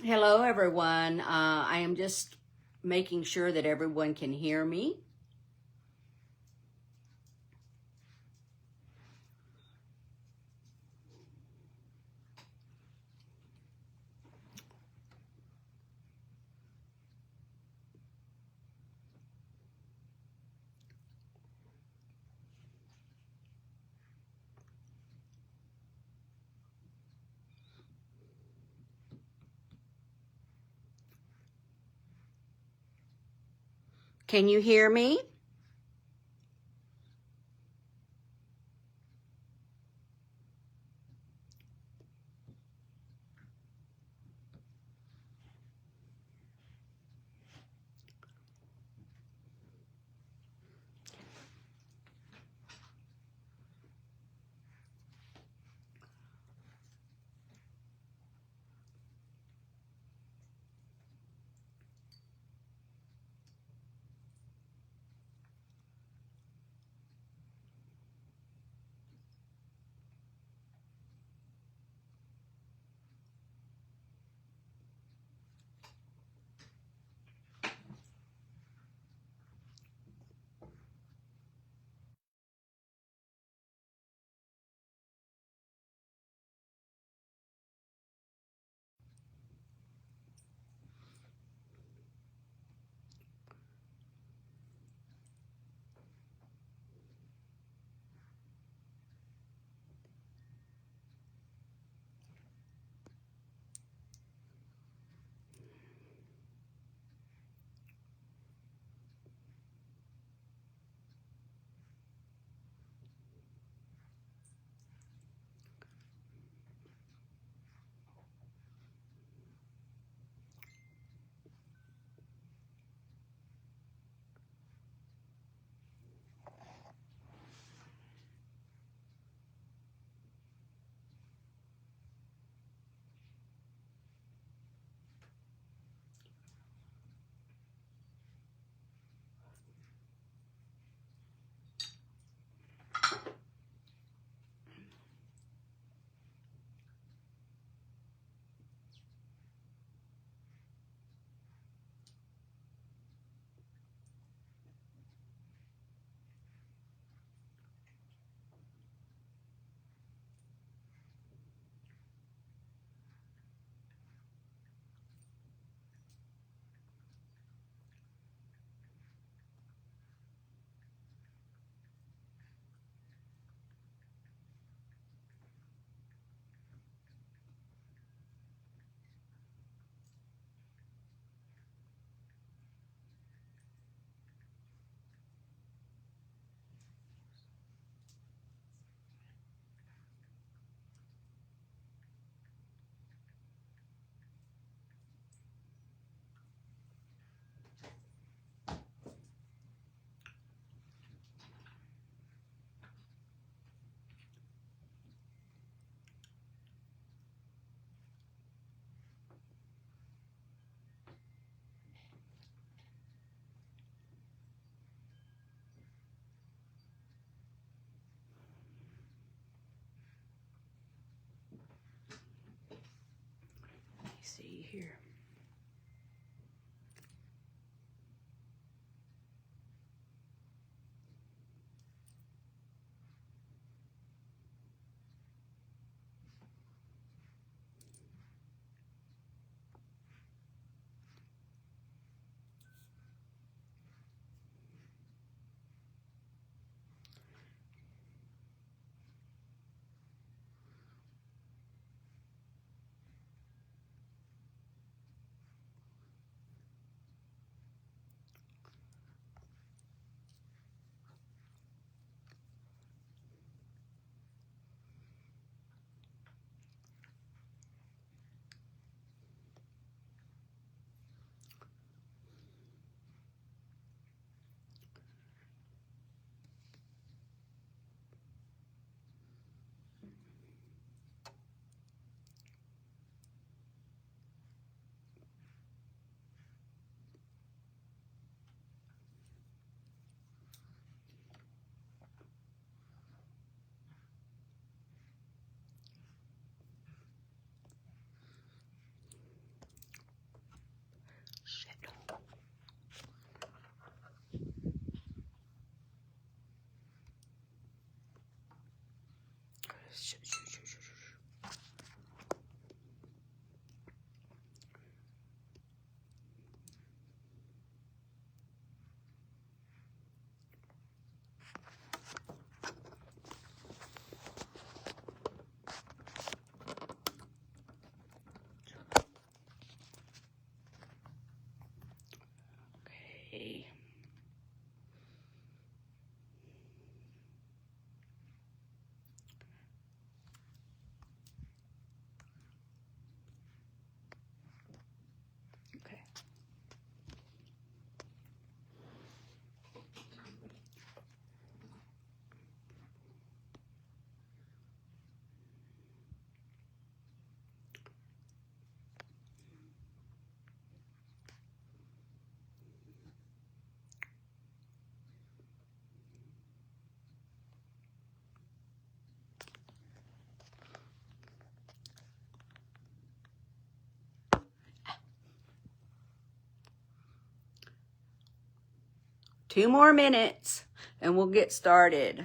Hello, everyone. I am just making sure that everyone can hear me. Can you hear me? Let me see here. 2 more minutes and we'll get started.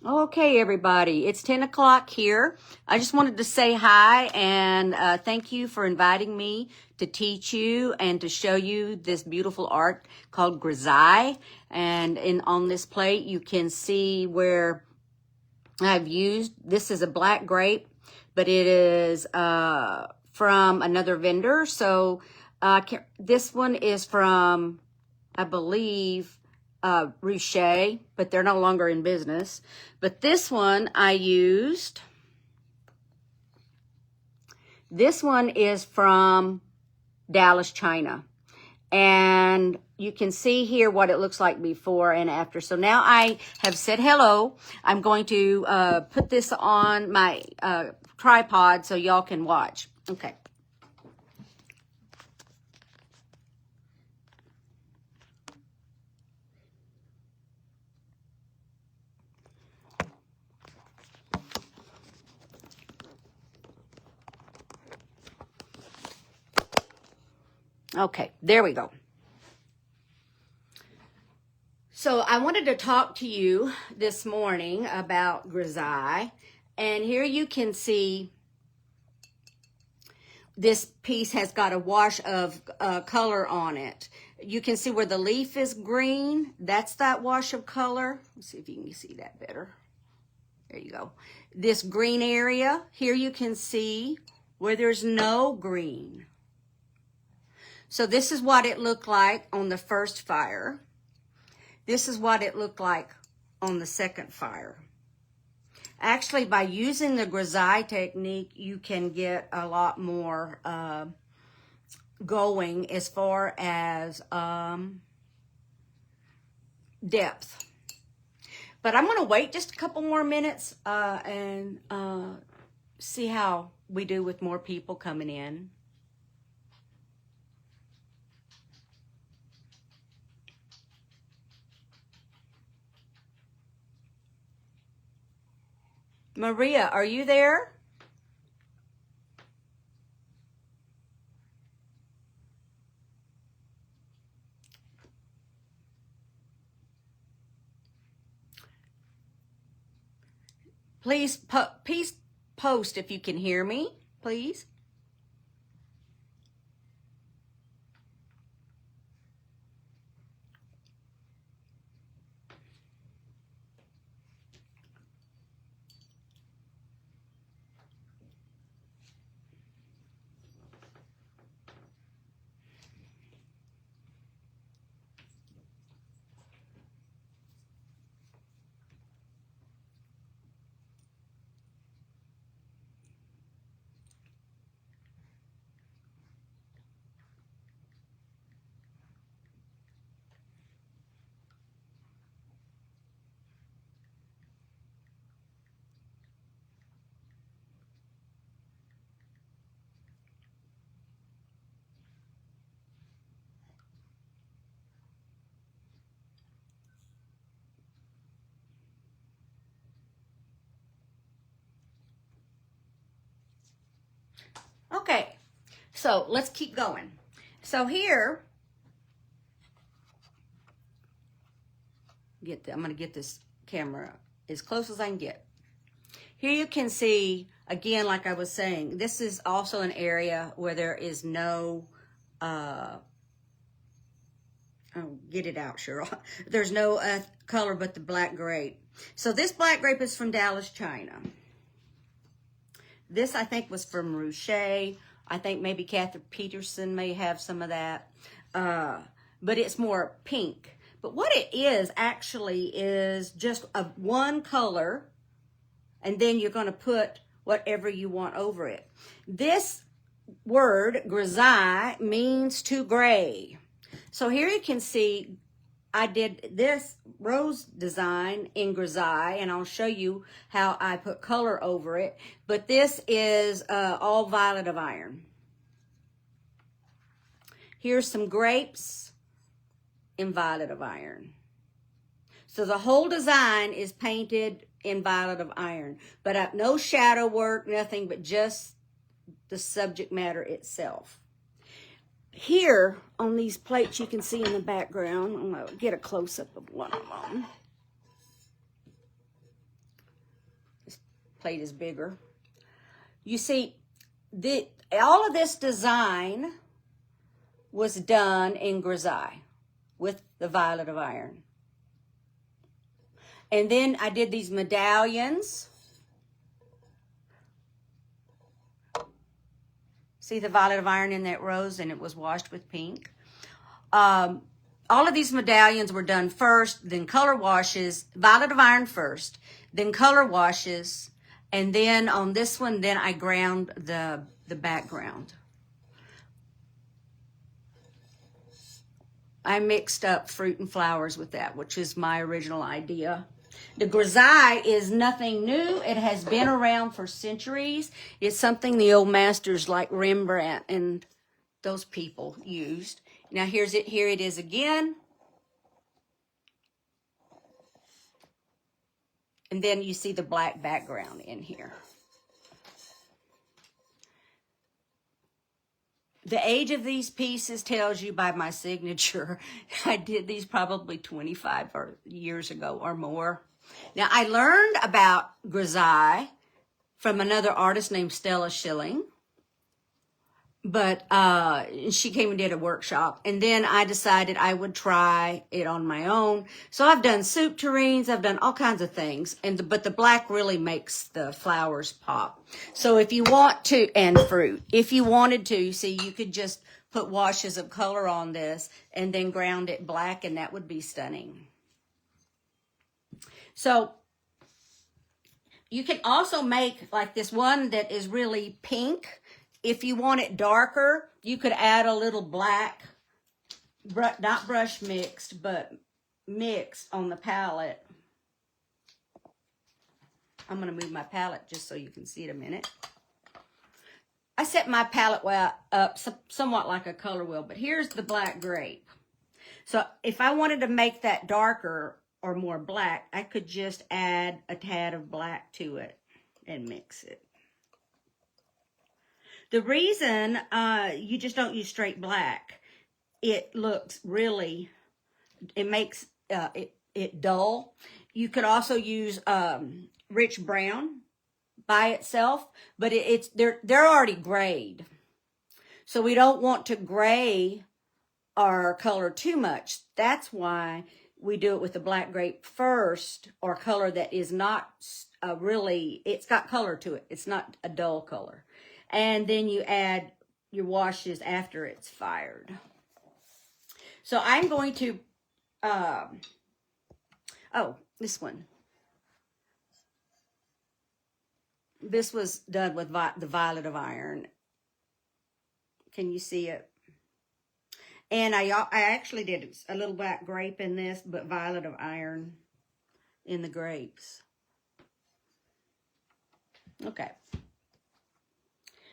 Okay, everybody, it's 10 o'clock here. I just wanted to say hi and thank you for inviting me to teach you and to show you this beautiful art called grisaille. And on this plate, you can see where I've used, this is a black grape, but it is from another vendor. So this one is from, I believe, Ruche, but they're no longer in business. But this one I used. This one is from Dallas, China. And you can see here what it looks like before and after. So now I have said hello. I'm going to put this on my tripod so y'all can watch. Okay. Okay, there we go. So I wanted to talk to you this morning about grisaille. And here you can see this piece has got a wash of color on it. You can see where the leaf is green. That's that wash of color. Let's see if you can see that better. There you go. This green area, here you can see where there's no green. So this is what it looked like on the first fire. This is what it looked like on the second fire. Actually, by using the grisaille technique, you can get a lot more going as far as depth. But I'm going to wait just a couple more minutes and see how we do with more people coming in. Maria, are you there? Please post if you can hear me, please. Okay, so let's keep going. So here, I'm going to get this camera as close as I can get. Here you can see, again, like I was saying, this is also an area where there is no, oh, get it out, Cheryl. There's no color but the black grape. So this black grape is from Dallas, China. This, I think, was from Rouchet. I think maybe Catherine Peterson may have some of that. But it's more pink. But what it is actually is just one color, and then you're going to put whatever you want over it. This word, grisaille, means to gray. So here you can see I did this rose design in grisaille, and I'll show you how I put color over it. But this is all violet of iron. Here's some grapes in violet of iron. So the whole design is painted in violet of iron, but no shadow work, nothing, but just the subject matter itself. Here on these plates you can see in the background, I'm going to get a close-up of one of them. This plate is bigger. You see, all of this design was done in grisaille with the violet of iron. And then I did these medallions. See the violet of iron in that rose, and it was washed with pink. All of these medallions were done first, then color washes, violet of iron first, then color washes, and then on this one, then I ground the background. I mixed up fruit and flowers with that, which is my original idea. The grisaille is nothing new. It has been around for centuries. It's something the old masters like Rembrandt and those people used. Now here it is again. And then you see the black background in here. The age of these pieces tells you by my signature. I did these probably 25 years ago or more. Now, I learned about grisaille from another artist named Stella Schilling. But she came and did a workshop. And then I decided I would try it on my own. So I've done soup tureens. I've done all kinds of things. But the black really makes the flowers pop. So if you want to, and fruit, if you wanted to, you see, you could just put washes of color on this and then ground it black, and that would be stunning. So you can also make like this one that is really pink. If you want it darker, you could add a little black, not brush mixed, but mixed on the palette. I'm going to move my palette just so you can see it a minute. I set my palette up somewhat like a color wheel, but here's the black grape. So if I wanted to make that darker or more black, I could just add a tad of black to it and mix it. The reason you just don't use straight black, it looks really, it makes it dull. You could also use rich brown by itself, but they're already grayed. So we don't want to gray our color too much. That's why we do it with the black grape first, or color that is not really, it's got color to it. It's not a dull color. And then you add your washes after it's fired. So I'm going to, oh, this one. This was done with the violet of iron. Can you see it? And I actually did a little black grape in this, but violet of iron in the grapes. Okay.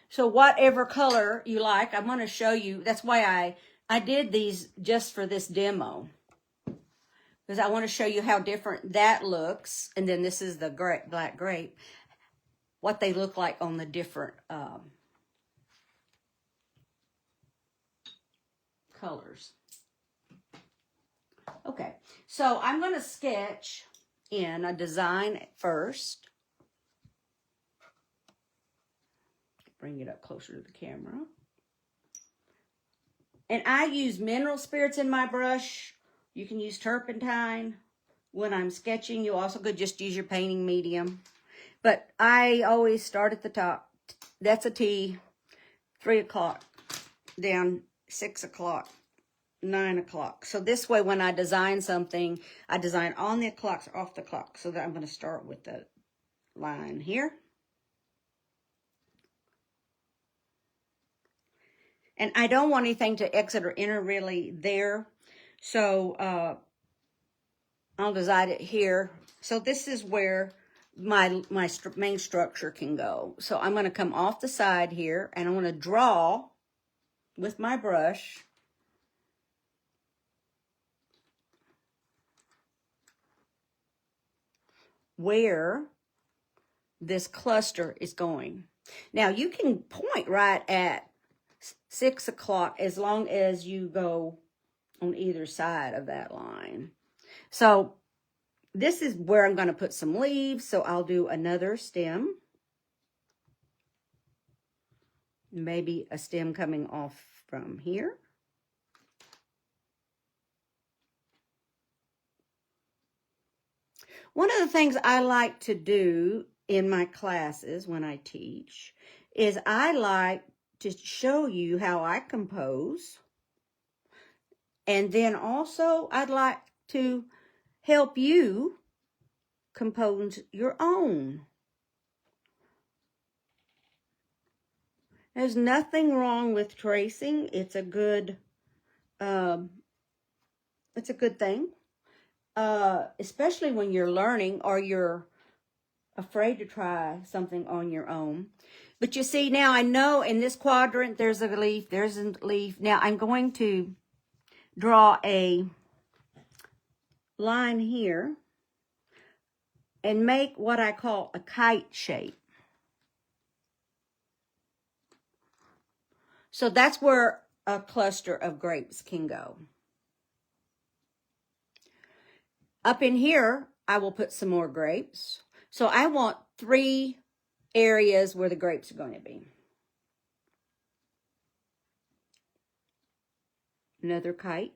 So whatever color you like, I'm going to show you. That's why I did these just for this demo. Because I want to show you how different that looks. And then this is the black grape. What they look like on the different colors. Okay, so I'm going to sketch in a design first. Bring it up closer to the camera. And I use mineral spirits in my brush. You can use turpentine when I'm sketching. You also could just use your painting medium. But I always start at the top. That's a T. 3 o'clock. Down 6 o'clock. 9 o'clock. So this way when I design something, I design on the clocks or off the clock. So that I'm going to start with the line here. And I don't want anything to exit or enter really there. So I'll design it here. So this is where my main structure can go. So I'm going to come off the side here and I'm going to draw with my brush where this cluster is going. Now you can point right at 6 o'clock as long as you go on either side of that line. So this is where I'm going to put some leaves. So I'll do another stem. Maybe a stem coming off from here. One of the things I like to do in my classes when I teach is I like to show you how I compose. And then also I'd like to help you compose your own. There's nothing wrong with tracing. It's a good thing. Especially when you're learning or you're afraid to try something on your own. But you see, now I know in this quadrant there's a leaf, there's a leaf. Now I'm going to draw a line here and make what I call a kite shape. So that's where a cluster of grapes can go. Up in here, I will put some more grapes. So I want 3 areas where the grapes are going to be. Another kite.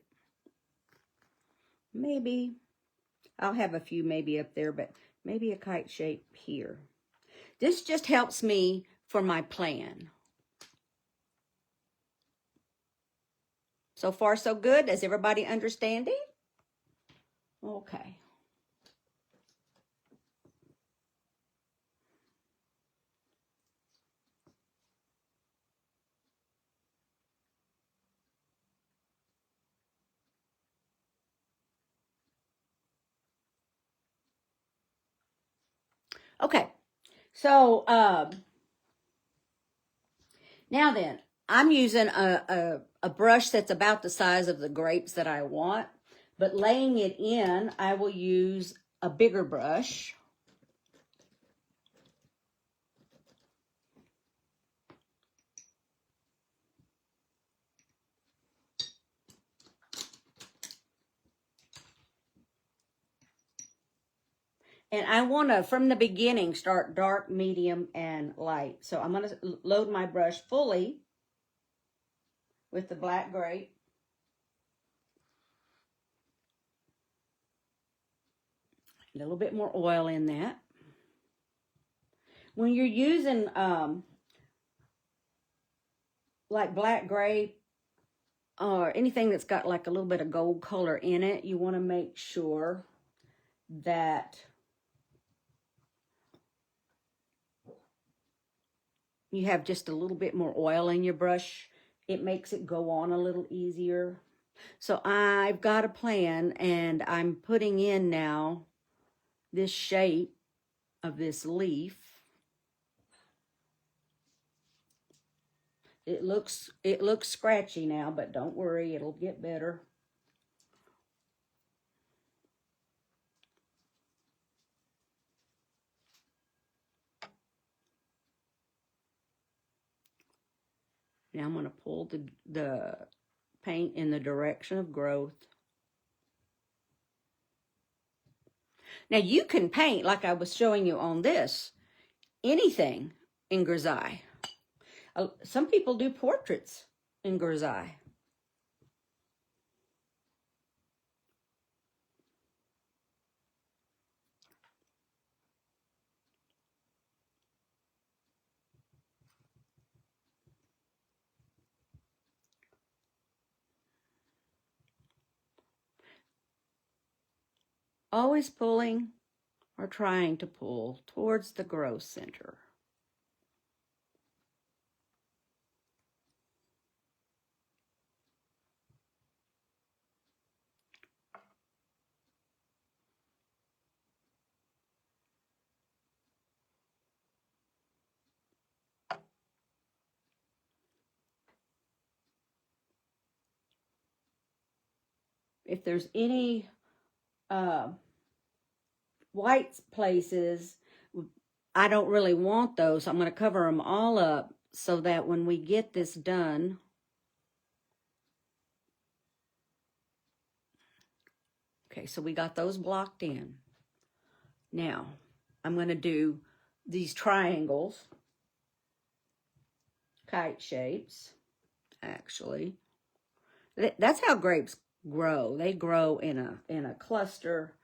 Maybe, I'll have a few maybe up there, but maybe a kite shape here. This just helps me for my plan. So far, so good. Is everybody understanding? Okay. Okay. So, now then, I'm using a brush that's about the size of the grapes that I want, but laying it in, I will use a bigger brush. And I want to, from the beginning, start dark, medium, and light. So I'm going to load my brush fully with the black grape. A little bit more oil in that. When you're using like black grape or anything that's got like a little bit of gold color in it, you want to make sure that you have just a little bit more oil in your brush. It makes it go on a little easier. So I've got a plan, and I'm putting in now this shape of this leaf. It looks scratchy now, but don't worry, it'll get better. Now I'm going to pull the paint in the direction of growth. Now you can paint, like I was showing you on this, anything in grisaille. Some people do portraits in grisaille. Always pulling or trying to pull towards the growth center. If there's any white places, I don't really want those. I'm going to cover them all up so that when we get this done, okay, so we got those blocked in. Now, I'm going to do these triangles, kite shapes, actually. That's how grapes grow. They grow in a cluster.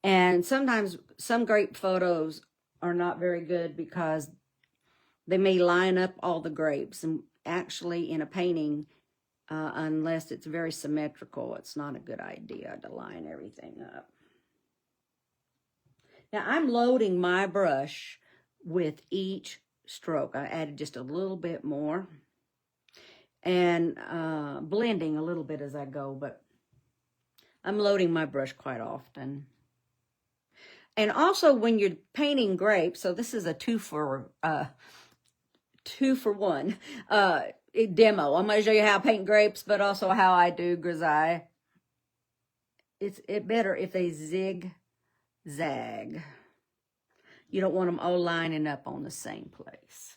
And sometimes some grape photos are not very good because they may line up all the grapes. And actually in a painting, unless it's very symmetrical, it's not a good idea to line everything up. Now I'm loading my brush with each stroke. I added just a little bit more and blending a little bit as I go, but I'm loading my brush quite often. And also when you're painting grapes, so this is a two for one demo. I'm going to show you how I paint grapes, but also how I do grisaille. It's better if they zigzag. You don't want them all lining up on the same place.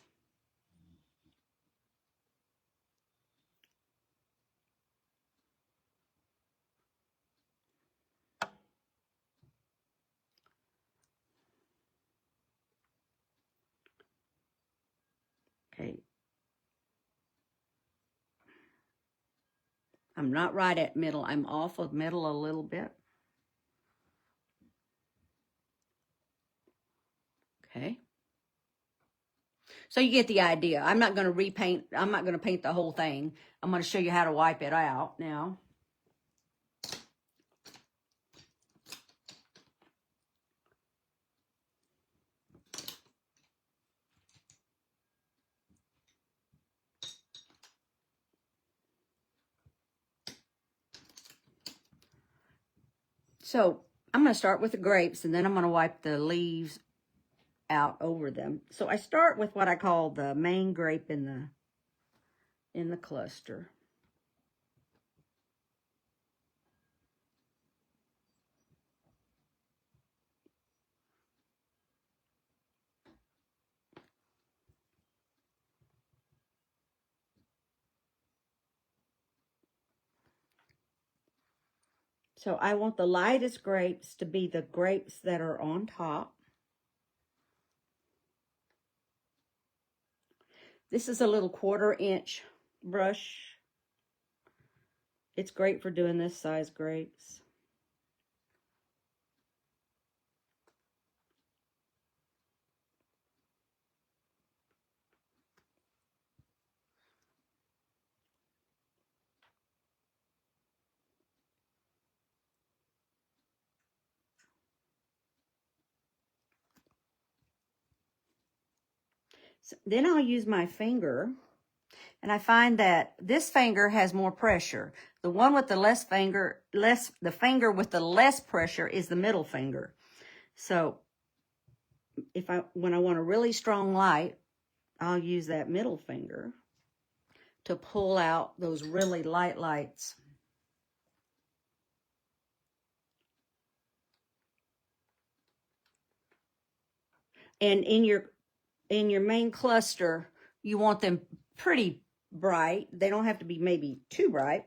Okay. I'm not right at middle. I'm off of middle a little bit. Okay. So you get the idea. I'm not going to repaint. I'm not going to paint the whole thing. I'm going to show you how to wipe it out now. So I'm going to start with the grapes, and then I'm going to wipe the leaves out over them. So I start with what I call the main grape in the cluster. So I want the lightest grapes to be the grapes that are on top. This is a little 1/4-inch brush. It's great for doing this size grapes. So then I'll use my finger, and I find that this finger has more pressure. The one with the the finger with the less pressure is the middle finger. So when I want a really strong light, I'll use that middle finger to pull out those really light lights. And in your main cluster, you want them pretty bright. They don't have to be maybe too bright,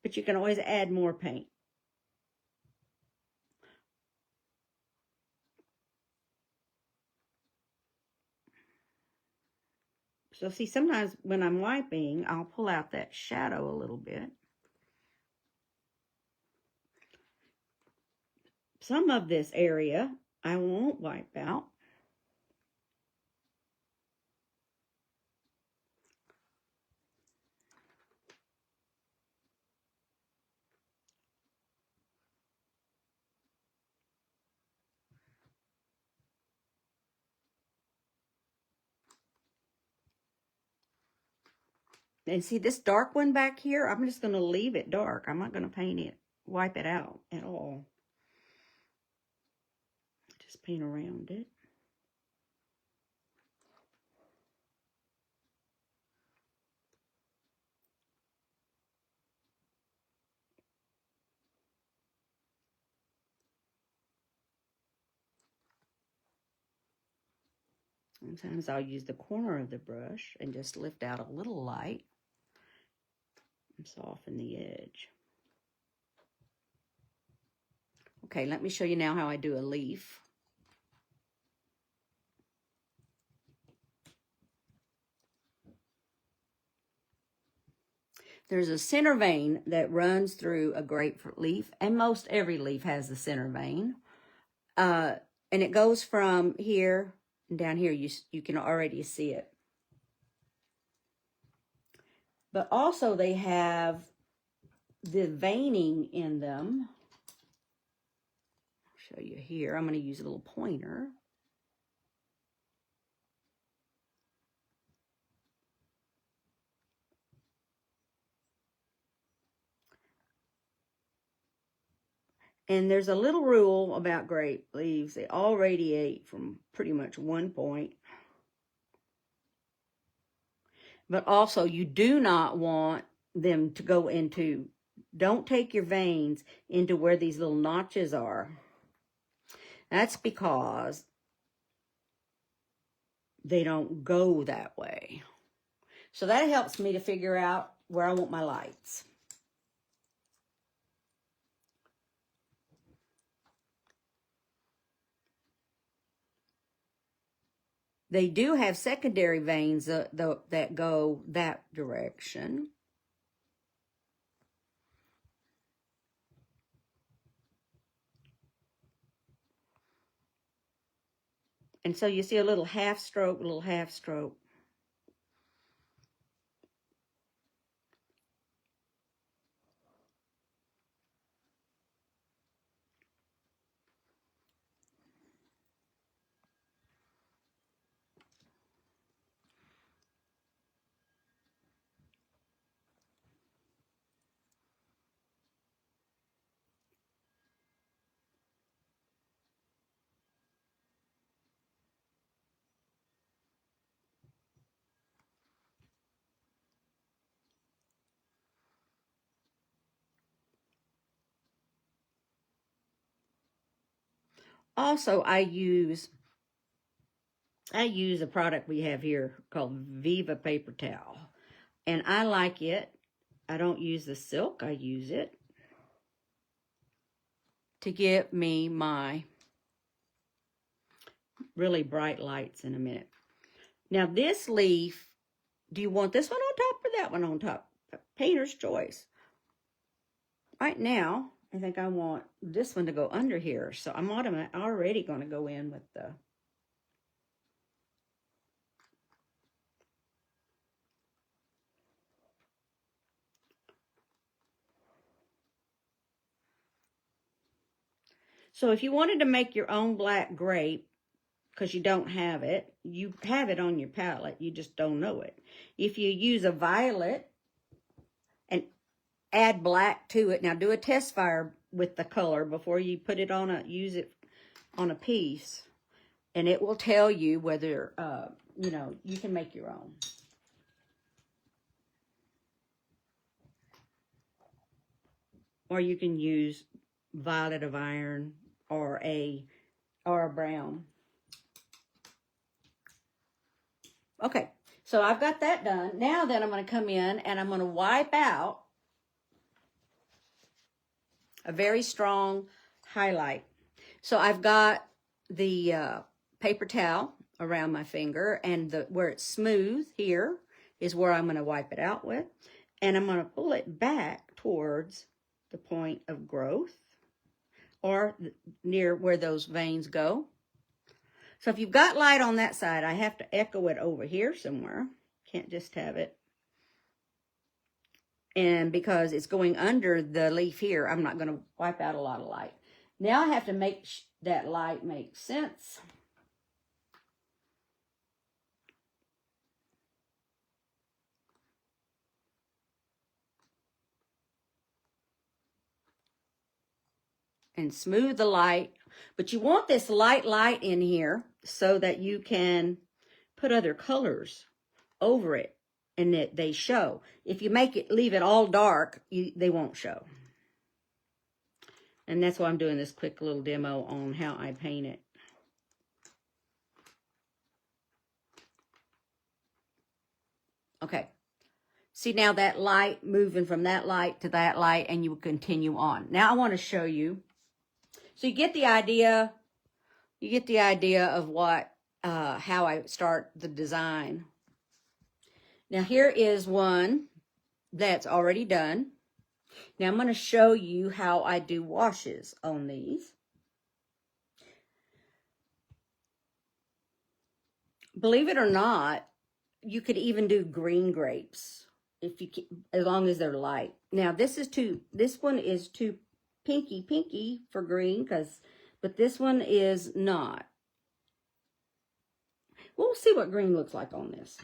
but you can always add more paint. So see, sometimes when I'm wiping, I'll pull out that shadow a little bit. Some of this area I won't wipe out. And see this dark one back here, I'm just going to leave it dark. I'm not going to paint it, wipe it out at all. Just paint around it. Sometimes I'll use the corner of the brush and just lift out a little light and soften the edge. Okay, let me show you now how I do a leaf. There's a center vein that runs through a grapefruit leaf, and most every leaf has the center vein. And it goes from here and down here. You can already see it. But also they have the veining in them. I'll show you here. I'm going to use a little pointer. And there's a little rule about grape leaves. They all radiate from pretty much one point. But also, you do not want them to go into, don't take your veins into where these little notches are. That's because they don't go that way. So that helps me to figure out where I want my lights. They do have secondary veins that go that direction. And so you see a little half stroke, little half stroke. Also, I use a product we have here called Vivo paper towel. And I like it. I don't use the silk. I use it to give me my really bright lights in a minute. Now this leaf, do you want this one on top or that one on top? Painter's choice. Right now, I think I want this one to go under here. So I'm already going to go in with the So if you wanted to make your own black grape, because you don't have it, you have it on your palette, you just don't know it. If you use a violet and add black to it, now do a test fire with the color before you put it on use it on a piece, and it will tell you whether, you know, you can make your own. Or you can use violet of iron or a brown. Okay, So I've got that done. Now then I'm going to come in and I'm going to wipe out a very strong highlight. So I've got the paper towel around my finger, and where it's smooth here is where I'm going to wipe it out with. And I'm going to pull it back towards the point of growth, or near where those veins go. So if you've got light on that side, I have to echo it over here somewhere. Can't just have it. And because it's going under the leaf here, I'm not going to wipe out a lot of light. Now I have to make that light make sense. And smooth the light. But you want this light in here so that you can put other colors over it and that they show. If you leave it all dark, they won't show. And that's why I'm doing this quick little demo on how I paint it. Okay. See now that light moving from that light to that light, and you will continue on. Now I want to show you. So you get the idea. You get the idea of what, how I start the design. Now here is one that's already done. Now I'm going to show you how I do washes on these. Believe it or not, you could even do green grapes if you as long as they're light. Now this one is too pinky for green, but this one is not. We'll see what green looks like on this.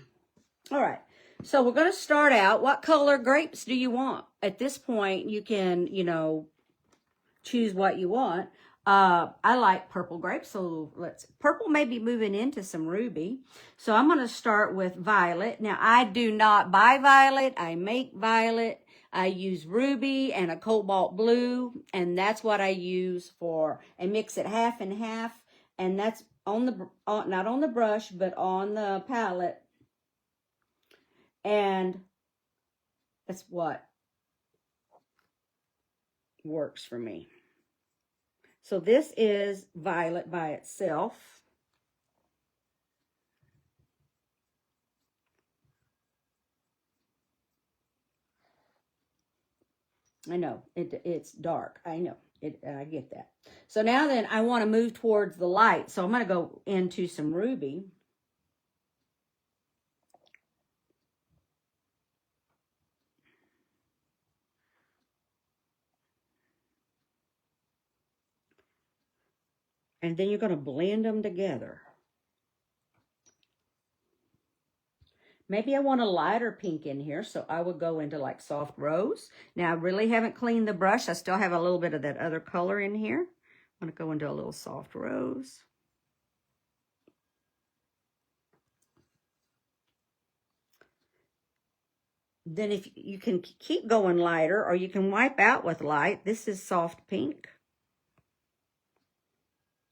All right. So we're going to start out. What color grapes do you want? At this point, you can, choose what you want. I like purple grapes, so purple may be moving into some ruby. So I'm going to start with violet. Now, I do not buy violet. I make violet. I use ruby and a cobalt blue, and that's what I use I mix it half and half, and that's not on the brush, but on the palette. And that's what works for me. So this is violet by itself. I know, it's dark. I know, I get that. So now then I want to move towards the light. So I'm going to go into some ruby. And then you're going to blend them together. Maybe I want a lighter pink in here, so I would go into like soft rose. Now, I really haven't cleaned the brush. I still have a little bit of that other color in here. I'm going to go into a little soft rose. Then if you can keep going lighter, or you can wipe out with light. This is soft pink.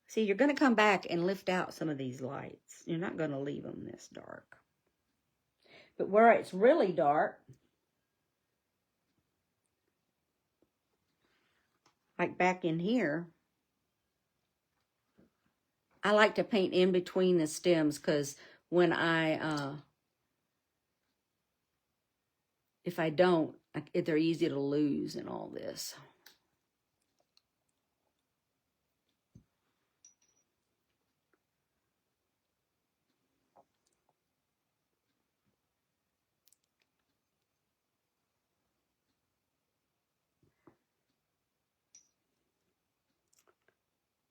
See, you're going to come back and lift out some of these lights. You're not going to leave them this dark. But where it's really dark, like back in here, I like to paint in between the stems, because when if I don't, they're easy to lose in all this.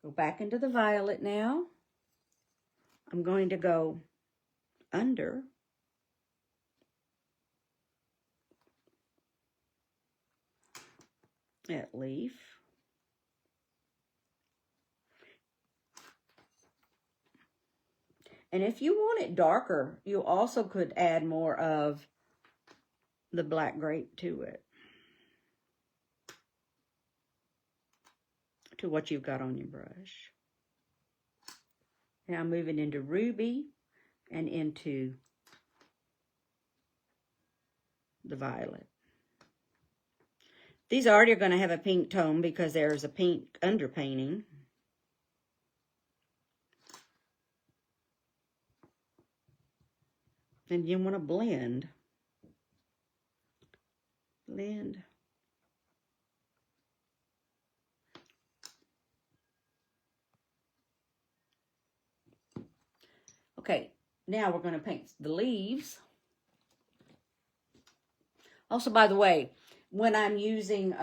Go back into the violet now. I'm going to go under that leaf. And if you want it darker, you also could add more of the black grape to it, to what you've got on your brush. Now I'm moving into ruby and into the violet. These already are going to have a pink tone because there's a pink underpainting. And you want to blend. Blend. Okay, now we're going to paint the leaves. Also, by the way, when I'm using,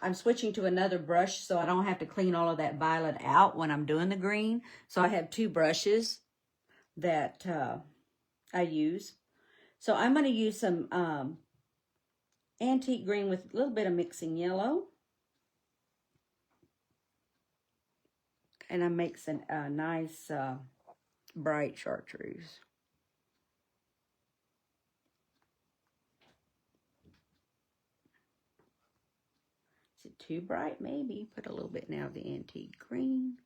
I'm switching to another brush so I don't have to clean all of that violet out when I'm doing the green. So I have two brushes that I use. So I'm going to use some antique green with a little bit of mixing yellow. And I'm mixing a nice bright chartreuse. Is it too bright? Maybe. Put a little bit now of the antique green.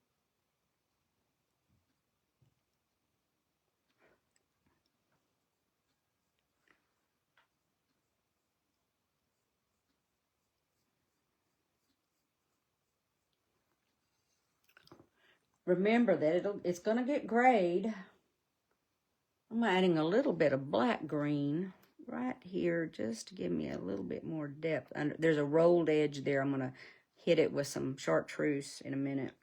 Remember that it's going to get grayed. I'm adding a little bit of black green right here just to give me a little bit more depth. There's a rolled edge there. I'm going to hit it with some chartreuse in a minute.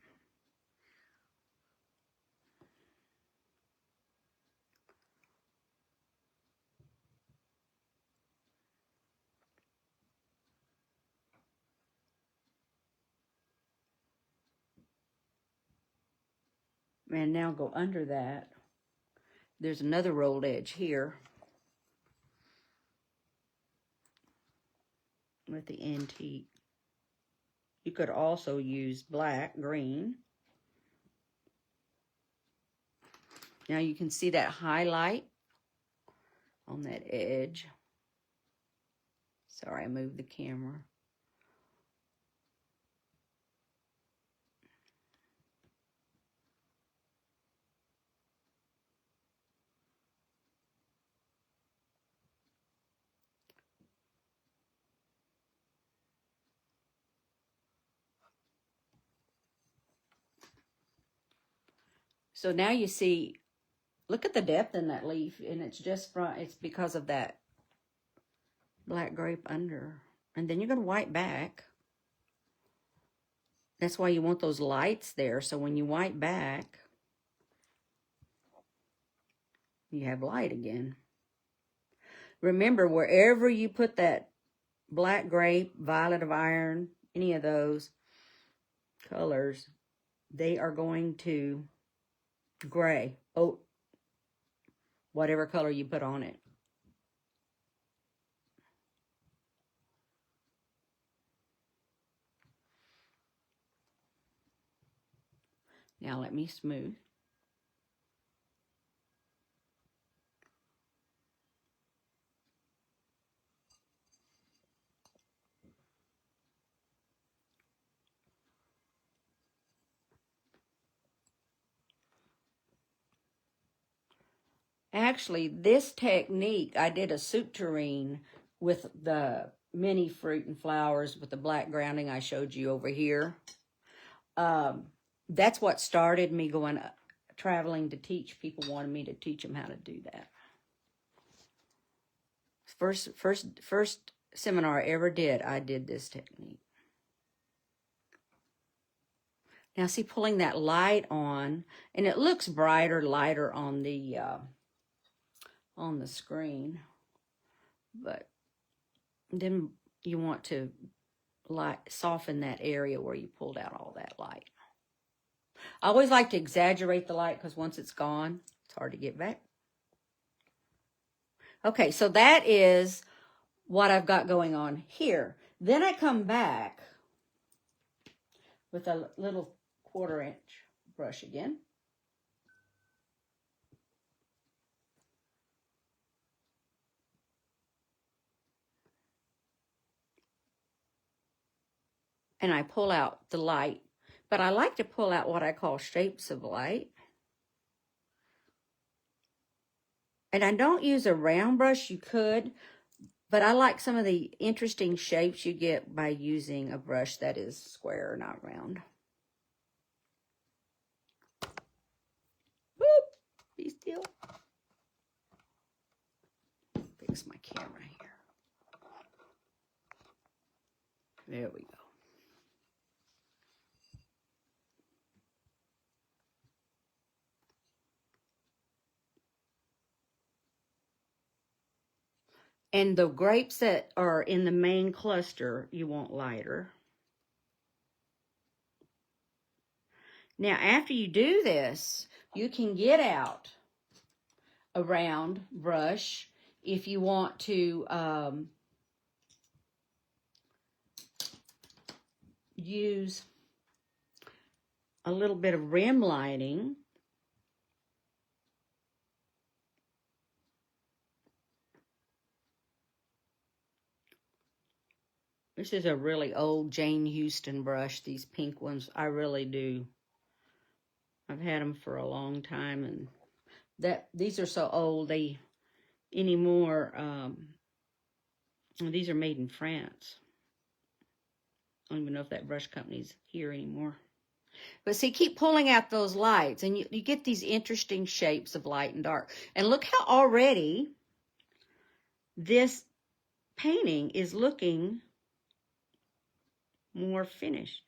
And now go under that. There's another rolled edge here with the antique. You could also use black, green. Now you can see that highlight on that edge. Sorry, I moved the camera. So now you see, look at the depth in that leaf, and it's because of that black grape under. And then you're going to white back. That's why you want those lights there. So when you white back, you have light again. Remember, wherever you put that black grape, violet of iron, any of those colors, they are going to gray. Oh, whatever color you put on it. Now let me smooth. Actually, this technique, I did a soup tureen with the mini fruit and flowers with the black grounding I showed you over here. That's what started me going traveling to teach. People wanted me to teach them how to do that. First seminar I ever did, I did this technique. Now see, pulling that light on, and it looks brighter, lighter on the screen, but then you want to soften that area where you pulled out all that light. I always like to exaggerate the light because once it's gone, it's hard to get back. Okay, so that is what I've got going on here. Then I come back with a little 1/4 inch brush again. And I pull out the light. But I like to pull out what I call shapes of light. And I don't use a round brush. You could, But I like some of the interesting shapes you get by using a brush that is square, not round. Whoop! Be still. Fix my camera here. There we go. And the grapes that are in the main cluster, you want lighter. Now, after you do this, you can get out a round brush if you want to use a little bit of rim lighting. This is a really old Jane Houston brush, these pink ones. I really do. I've had them for a long time, and these are so old, these are made in France. I don't even know if that brush company's here anymore. But see, keep pulling out those lights, and you get these interesting shapes of light and dark. And look how already this painting is looking more finished.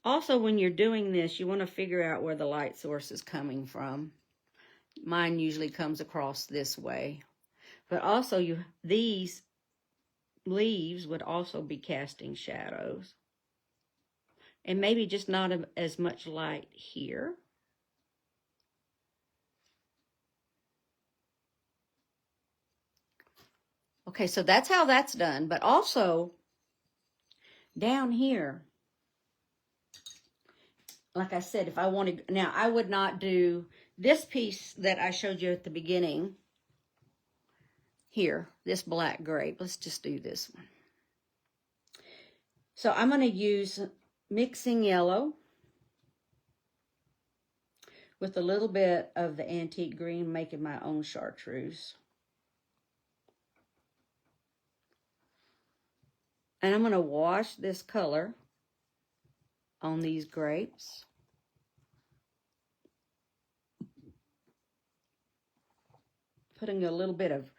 Also, when you're doing this, you want to figure out where the light source is coming from. Mine usually comes across this way. But also, these leaves would also be casting shadows. And maybe just not as much light here. Okay, so that's how that's done. But also, down here, like I said, if I wanted, now I would not do this piece that I showed you at the beginning. Here, this black grape. Let's just do this one. So I'm going to use mixing yellow with a little bit of the antique green, making my own chartreuse. And I'm going to wash this color on these grapes. Putting a little bit of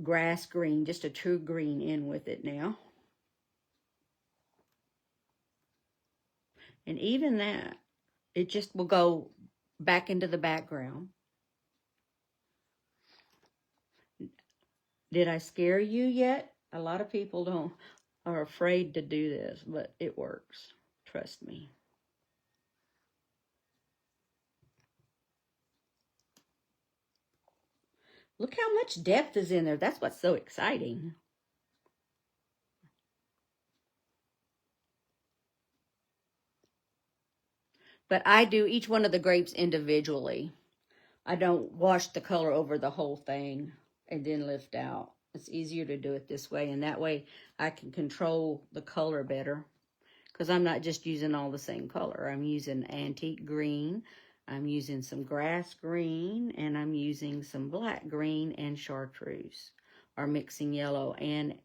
grass green, just a true green, in with it now. And even that, it just will go back into the background. Did I scare you yet? A lot of people are afraid to do this, but it works. Trust me. Look how much depth is in there. That's what's so exciting. But I do each one of the grapes individually. I don't wash the color over the whole thing and then lift out. It's easier to do it this way, and that way I can control the color better, because I'm not just using all the same color. I'm using antique green, I'm using some grass green, and I'm using some black green and chartreuse, or mixing yellow and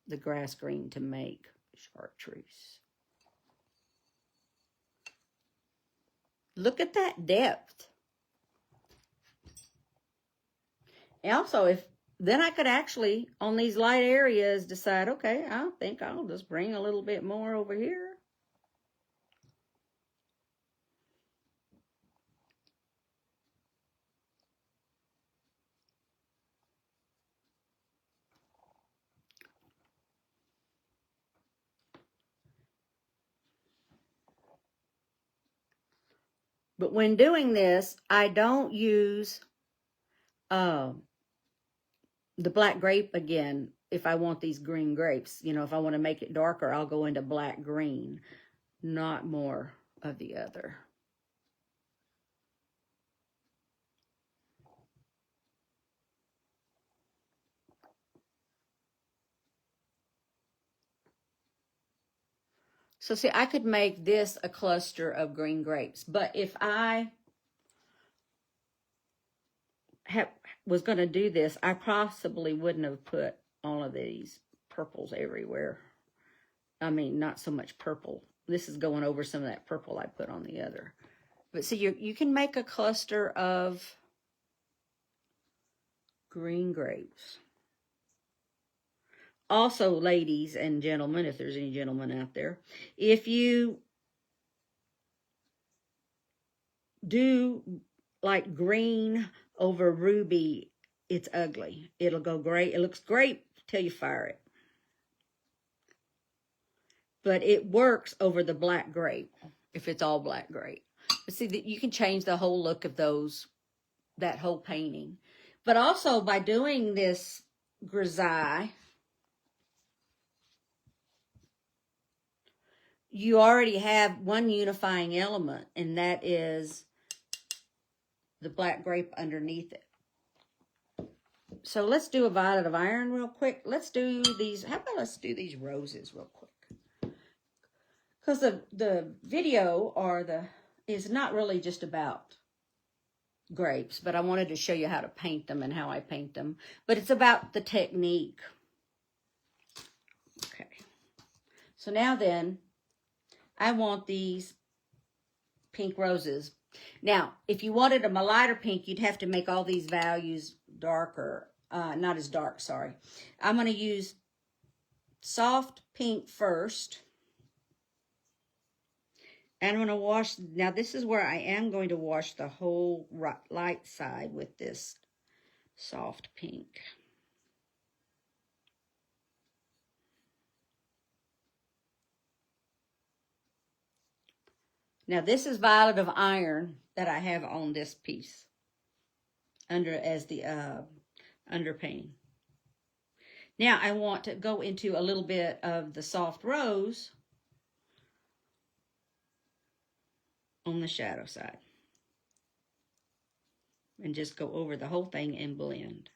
the grass green to make chartreuse. Look at that depth. And also, then I could actually, on these light areas, decide, okay, I think I'll just bring a little bit more over here. But when doing this, I don't use the black grape again. If I want these green grapes, if I want to make it darker, I'll go into black green, not more of the other. So see, I could make this a cluster of green grapes, but if I was going to do this, I possibly wouldn't have put all of these purples everywhere. I mean, not so much purple. This is going over some of that purple I put on the other. But see, you can make a cluster of green grapes. Also, ladies and gentlemen, if there's any gentlemen out there, if you do like green over ruby, it's ugly. It'll go great. It looks great till you fire it. But it works over the black grape if it's all black grape. But see, you can change the whole look of that whole painting. But also by doing this grisaille, you already have one unifying element, and that is the black grape underneath it. So let's do a violet of iron real quick. Let's do these. How about let's do these roses real quick? Because the video is not really just about grapes, but I wanted to show you how to paint them and how I paint them. But it's about the technique. Okay. So now then, I want these pink roses. Now, if you wanted them a lighter pink, you'd have to make all these values darker. Not as dark, sorry. I'm going to use soft pink first. And I'm going to wash, now this is where I am going to wash the whole light side with this soft pink. Now this is violet of iron that I have on this piece as the underpainting. Now I want to go into a little bit of the soft rose on the shadow side. And just go over the whole thing and blend.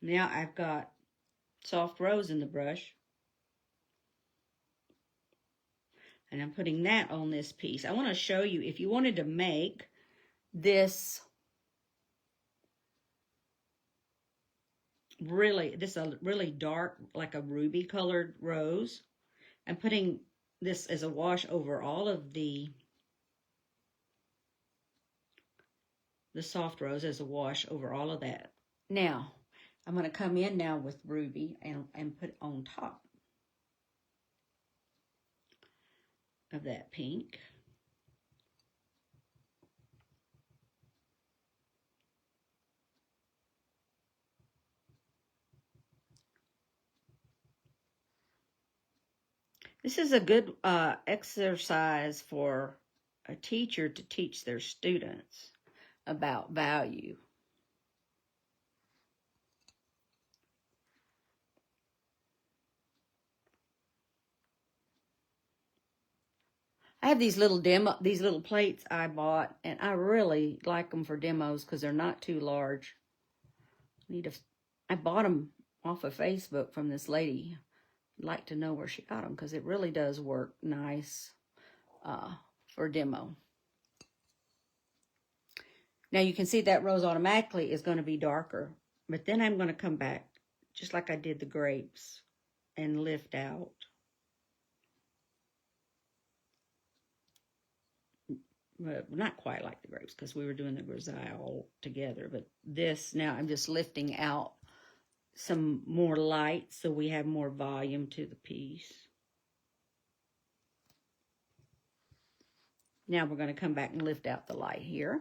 Now I've got soft rose in the brush. And I'm putting that on this piece. I want to show you, if you wanted to make this a really dark, like a ruby colored rose, I'm putting this as a wash over all of the soft rose as a wash over all of that. Now, I'm going to come in now with ruby and put on top of that pink. This is a good exercise for a teacher to teach their students about value. I have these little plates I bought, and I really like them for demos because they're not too large. I bought them off of Facebook from this lady. I'd like to know where she got them because it really does work nice for demo. Now you can see that rose automatically is going to be darker, but then I'm going to come back just like I did the grapes and lift out. But not quite like the grapes because we were doing the grisaille all together. But this, now I'm just lifting out some more light so we have more volume to the piece. Now we're going to come back and lift out the light here.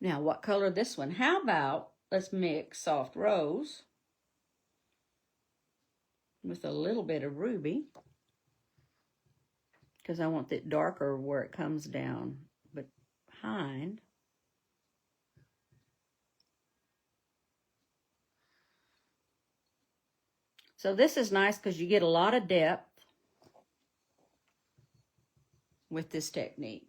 Now, what color this one? How about let's mix soft rose with a little bit of ruby, because I want it darker where it comes down behind. So this is nice because you get a lot of depth with this technique.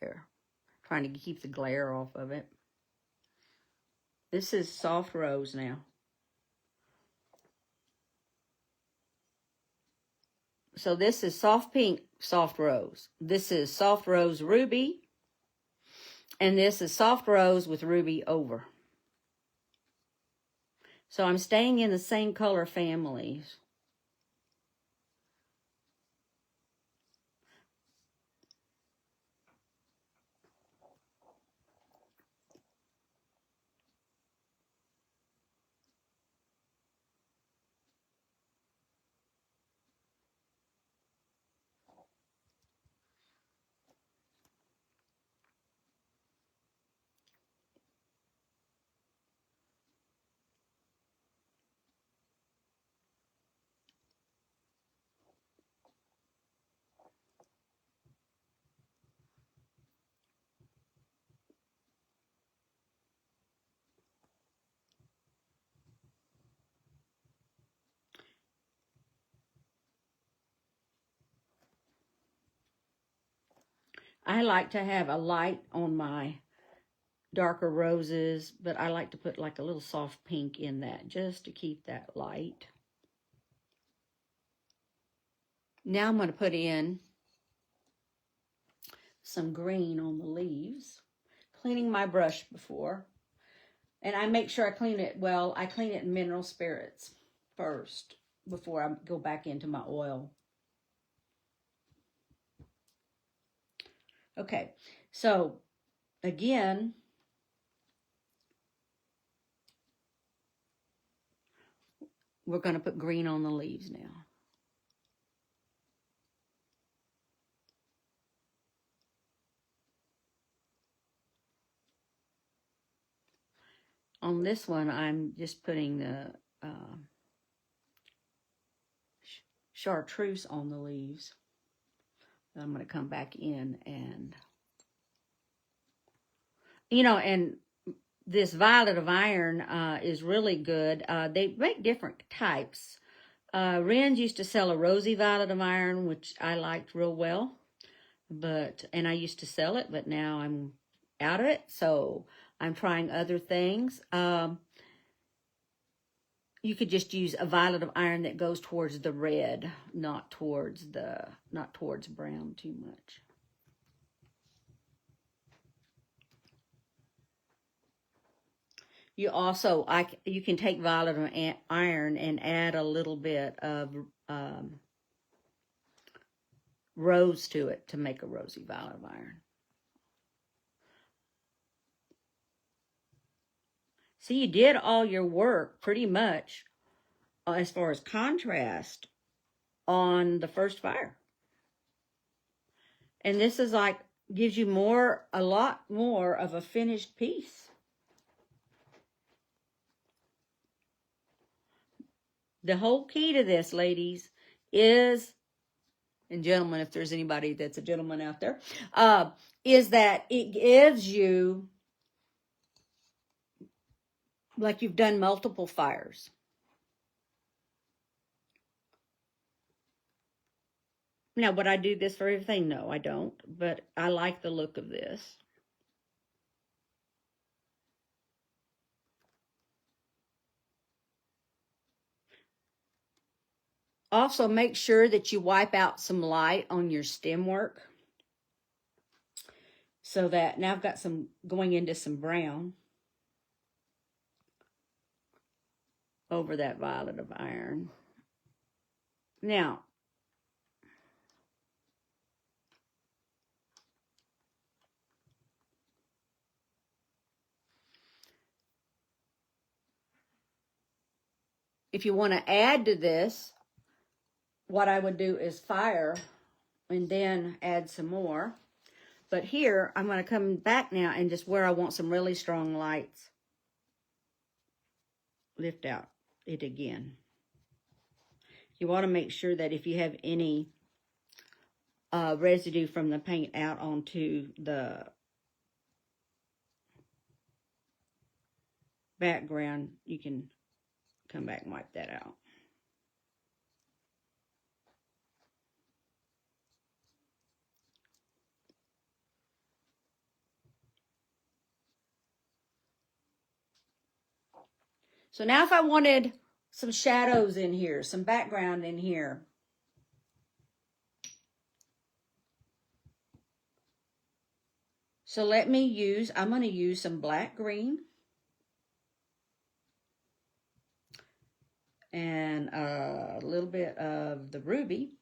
Here. Trying to keep the glare off of it. This is soft rose now. So this is soft pink, soft rose. This is soft rose ruby. And this is soft rose with ruby over. So I'm staying in the same color families. I like to have a light on my darker roses, but I like to put like a little soft pink in that just to keep that light. Now I'm going to put in some green on the leaves. Cleaning my brush before. And I make sure I clean it well. I clean it in mineral spirits first before I go back into my oil. Okay, so again, we're going to put green on the leaves now. On this one, I'm just putting the chartreuse on the leaves. I'm going to come back in and, you know, and this violet of iron is really good. They make different types. Ren's used to sell a rosy violet of iron, which I liked real well. And I used to sell it, but now I'm out of it. So I'm trying other things. You could just use a violet of iron that goes towards the red, not towards brown too much. You also, you can take violet of iron and add a little bit of rose to it to make a rosy violet of iron. See, you did all your work pretty much as far as contrast on the first fire. And this is like, gives you a lot more of a finished piece. The whole key to this, ladies, is, and gentlemen, if there's anybody that's a gentleman out there, is that it gives you, like you've done multiple fires. Now, would I do this for everything? No, I don't. But I like the look of this. Also, make sure that you wipe out some light on your stem work. So that, now I've got some going into some brown over that violet of iron. Now, if you want to add to this, what I would do is fire and then add some more. But here, I'm going to come back now and just where I want some really strong lights, lift out it again. You want to make sure that if you have any residue from the paint out onto the background, you can come back and wipe that out. So now if I wanted some shadows in here, some background in here, so let me use, I'm going to use some black green and a little bit of the ruby.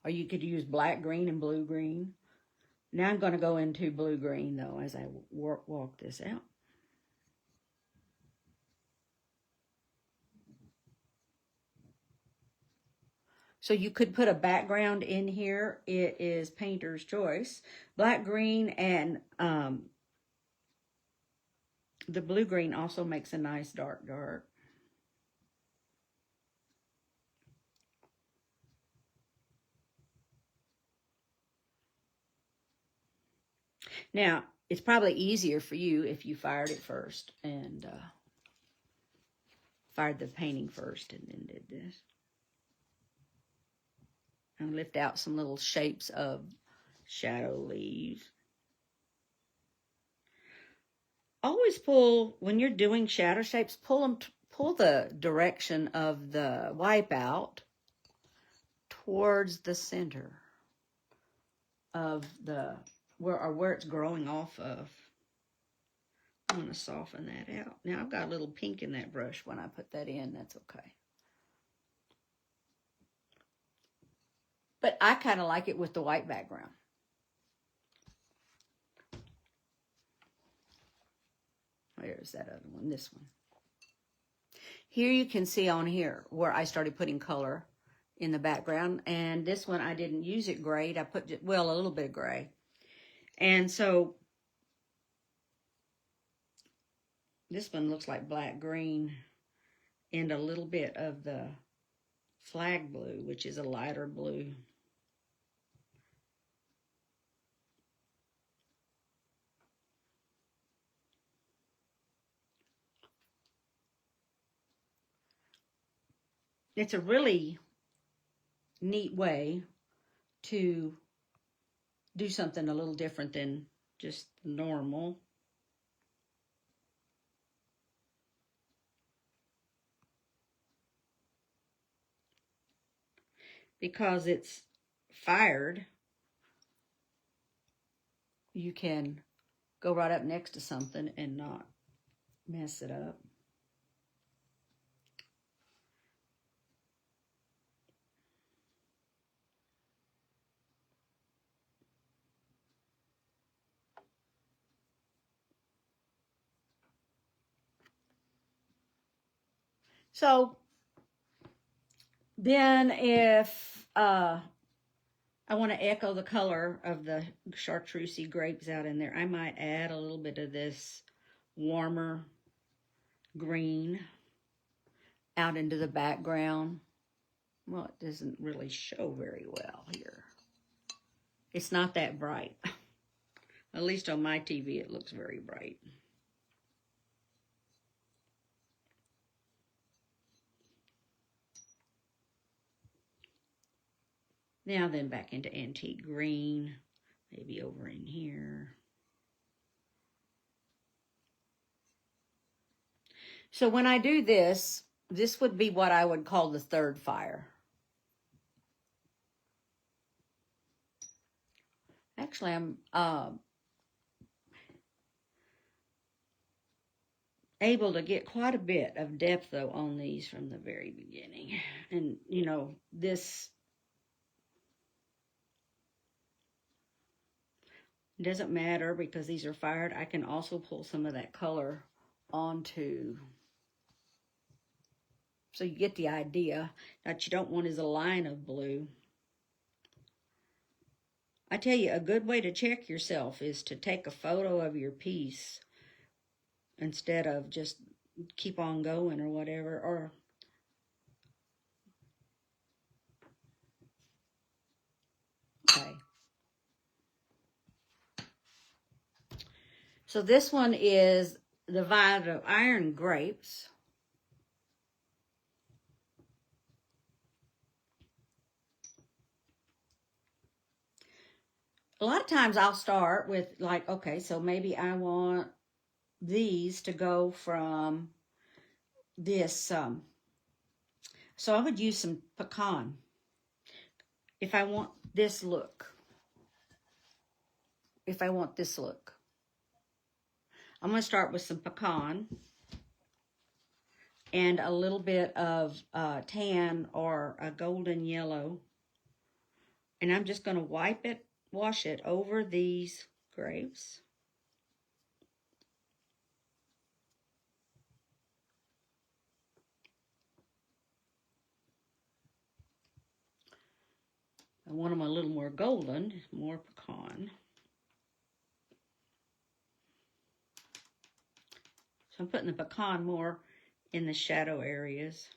Or you could use black green and blue green. Now I'm going to go into blue green though as I walk this out. So you could put a background in here. It is painter's choice. Black green and the blue green also makes a nice dark. Now, it's probably easier for you if you fired it first and fired the painting first and then did this. And lift out some little shapes of shadow leaves. Always pull, when you're doing shadow shapes, pull the direction of the wipeout towards the center of the, where it's growing off of. I'm going to soften that out. Now I've got a little pink in that brush when I put that in. That's okay. But I kind of like it with the white background. Where's that other one? This one. Here you can see on here where I started putting color in the background. And this one I didn't use it gray. I put, well, a little bit of gray. And so this one looks like black green and a little bit of the flag blue, which is a lighter blue. It's a really neat way to do something a little different than just normal. Because it's fired, you can go right up next to something and not mess it up. So then if I want to echo the color of the chartreusey grapes out in there, I might add a little bit of this warmer green out into the background. Well, it doesn't really show very well here. It's not that bright. At least on my TV, it looks very bright. Now then back into antique green, maybe over in here. So when I do this, this would be what I would call the third fire. Actually, able to get quite a bit of depth, though, on these from the very beginning. And, you know, this doesn't matter because these are fired. I can also pull some of that color onto, so you get the idea. What you don't want is a line of blue. I tell you, a good way to check yourself is to take a photo of your piece instead of just keep on going or whatever. Or okay. So this one is the Violet of Iron Grapes. A lot of times I'll start with like, okay, so maybe I want these to go from this. So I would use some pecan if I want this look. If I want this look. I'm going to start with some pecan and a little bit of tan or a golden yellow. And I'm just going to wash it over these grapes. I want them a little more golden, more pecan. So I'm putting the pecan more in the shadow areas.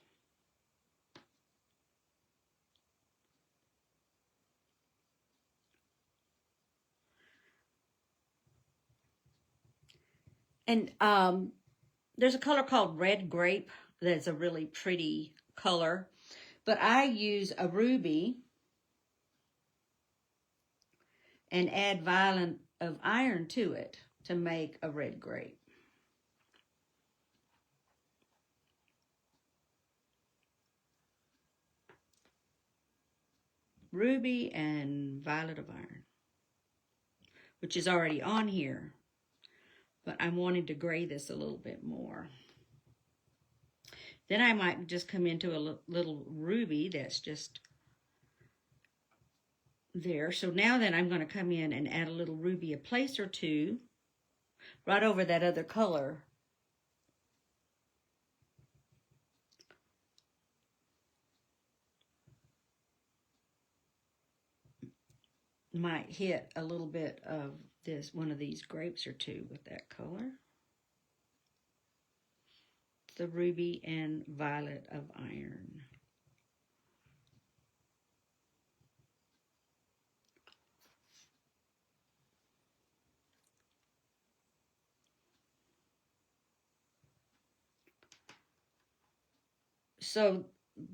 And there's a color called red grape that's a really pretty color. But I use a ruby and add violet of iron to it to make a red grape. Ruby and violet of iron, which is already on here, but I'm wanting to gray this a little bit more. Then I might just come into a little ruby that's just there. So now then I'm going to come in and add a little ruby, a place or two, right over that other color. Might hit a little bit of this, one of these grapes or two with that color. The ruby and violet of iron. So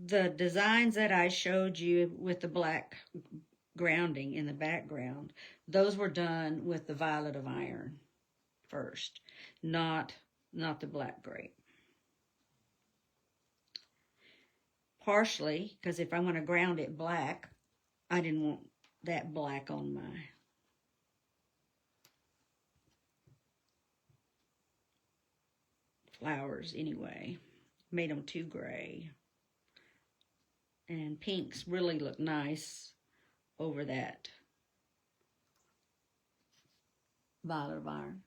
the designs that I showed you with the black grounding in the background, those were done with the violet of iron first, not the black grape. Partially, because if I'm going to ground it black, I didn't want that black on my flowers anyway. Made them too gray. And pinks really look nice over that violet of iron.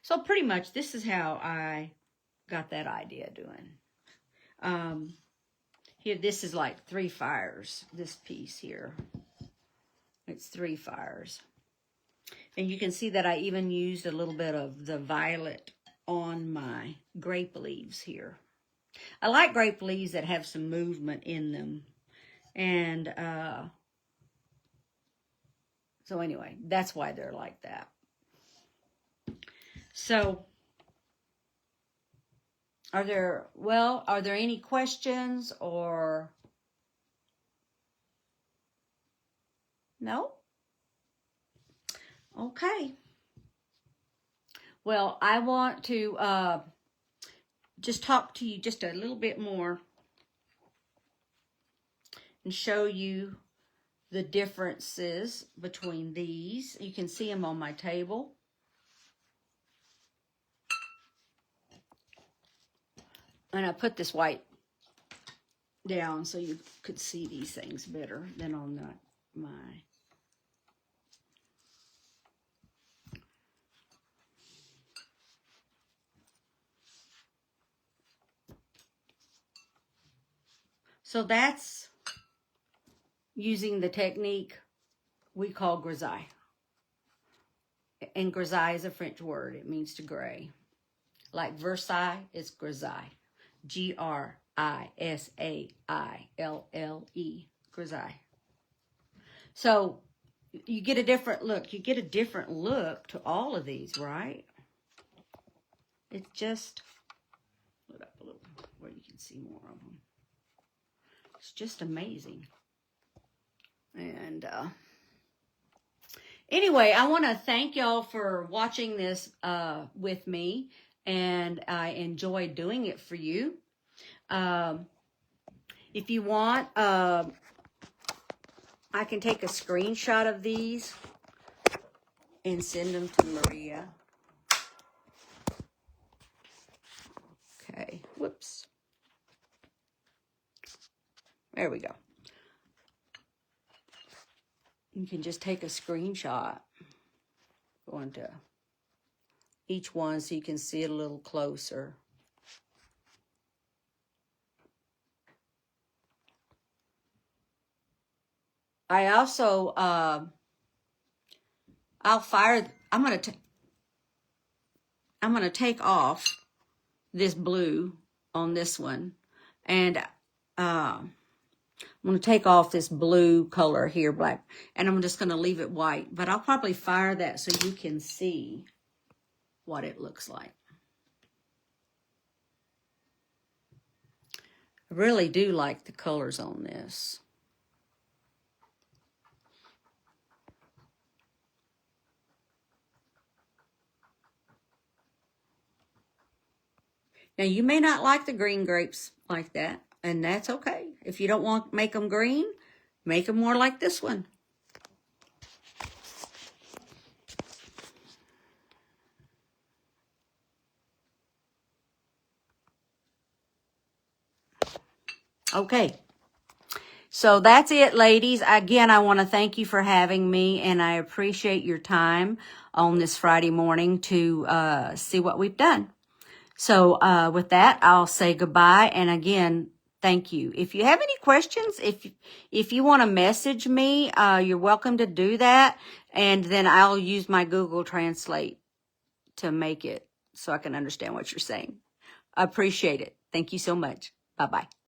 So pretty much this is how I got that idea doing. Here, this is like 3 fires, this piece here. It's 3 fires. And you can see that I even used a little bit of the violet on my grape leaves here. I like grape leaves that have some movement in them. And so anyway, that's why they're like that. So, are there any questions or no? Okay. Well, I want to just talk to you just a little bit more and show you the differences between these. You can see them on my table. And I put this white down so you could see these things better than on my. So that's using the technique we call grisaille. And grisaille is a French word. It means to gray. Like Versailles is grisaille. Grisaille. Grisaille. So you get a different look. You get a different look to all of these, right? It's just, put up a little where you can see more of them. It's just amazing. And anyway, I want to thank y'all for watching this with me. And I enjoyed doing it for you. If you want, I can take a screenshot of these and send them to Maria. Okay, whoops. There we go. You can just take a screenshot. Go into each one so you can see it a little closer. I also, I'm going to take off this blue on this one, and I'm going to take off this blue color here, black, and I'm just going to leave it white, but I'll probably fire that so you can see what it looks like. I really do like the colors on this. Now, you may not like the green grapes like that, and that's okay. If you don't want to make them green, make them more like this one. Okay. So that's it, ladies. Again, I want to thank you for having me, and I appreciate your time on this Friday morning to see what we've done. So with that, I'll say goodbye. And again, thank you. If you have any questions, if you want to message me, you're welcome to do that. And then I'll use my Google Translate to make it so I can understand what you're saying. I appreciate it. Thank you so much. Bye-bye.